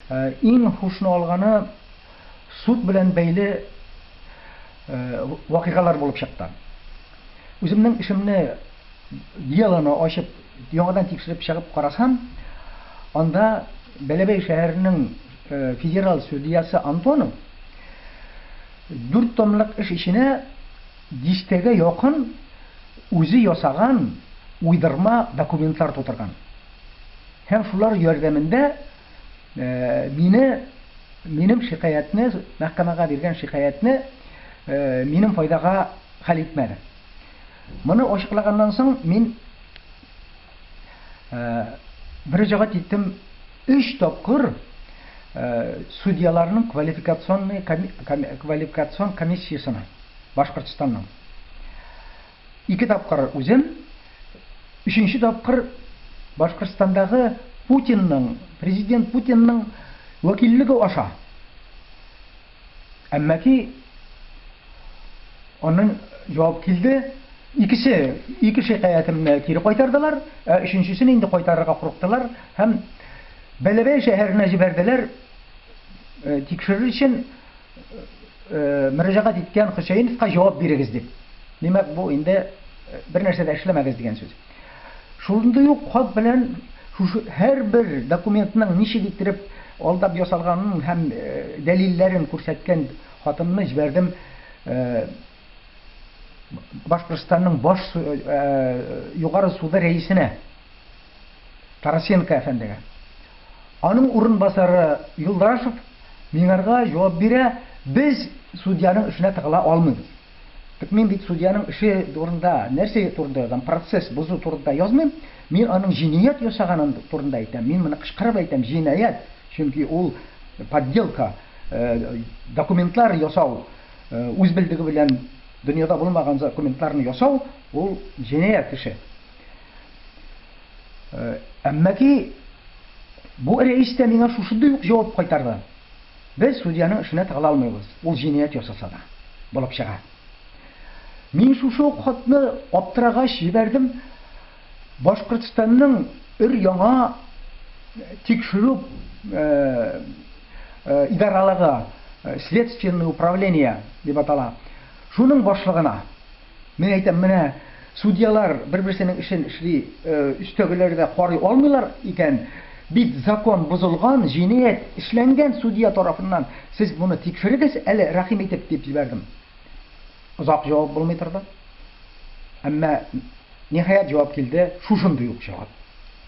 иң хушны алганы суд белән бәйле вакыйгалар булып чыкты. Үземнең эшемне делоны ачып, яңадан тикшереп чыгып карасам, анда Бәләбәй шәһәренең федераль судьясы Антонов 4 томлык эш иченә 10-гә якын үзе ясаган уйдырма документлар тутырган. Һәм шулар ярдәмендә минем шикаятны, мәхкәмәгә биргән шикаятны минем файдага хәл итмәде. Моны ачыклаганнан соң мин мөрәҗәгать иттем 3 тапкыр судьяларның квалификацион комиссиясына Башкортстанның. 2 тапкыр үзем, 3нче тапкыр Башкортстандагы президент Путинның вәкиллеге аша. Әммәки аның җавап килде. Ике шикаятымны кире кайтардылар, өченчесен инде кайтарырга курыктылар һәм Бәләбәй шәһәренә җибәрделәр. Тикшерү өчен мөрәҗәгать иткән Хөсәйновка җавап бирегез дип. Димәк, бу инде бер нәрсә дә эшләмәгез дигән сүз. Шундый ук хат белән һәрбер документның ничек иттереп алдап ясалганын һәм дәлилләрен күрсәткән хатымны җибәрдем Башкортстанның баш югары суды рәисенә, Тарасенко әфәндегә. Аның урынбасары Юлдашев миңарга җавап бирә: без судьяның эшенә тыгыла алмыйбыз. Мин бит судьяның эше турында, нәрсә турында, процесс бузу турында язмыйм. Мин аның җинаять ясаганын турында әйтәм. Мин моны кычкырып әйтәм: җинаять, чөнки ул подделка, документлар ясау, үз белдеге белән дөньяда булмаган документларны ясау, ул җинаять эше. Әммәки бу рәис тә миңа шушындый ук җавап кайтарды: без судьяның эшенә тыгыла алмыйбыз, ул җинаять ясаса да булып чыга. Мин шушы хатны аптырагач җибәрдем. Башкортстанның яңа тикшерү идаралыгы, следственное управление дип атала, шуның башлыгына. Мин әйтәм, менә судьялар бер-берсенең эшен эшли, өстәгеләрдә карый алмыйлар икән, бит закон бузылган, җинаять эшләнгән судья тарафыннан, сез моны тикшерегез әле, рәхим итеп дип җибәрдем. Озак җавап булмый торды. Әмма ниһаять җавап килде, шушындый ук җавап.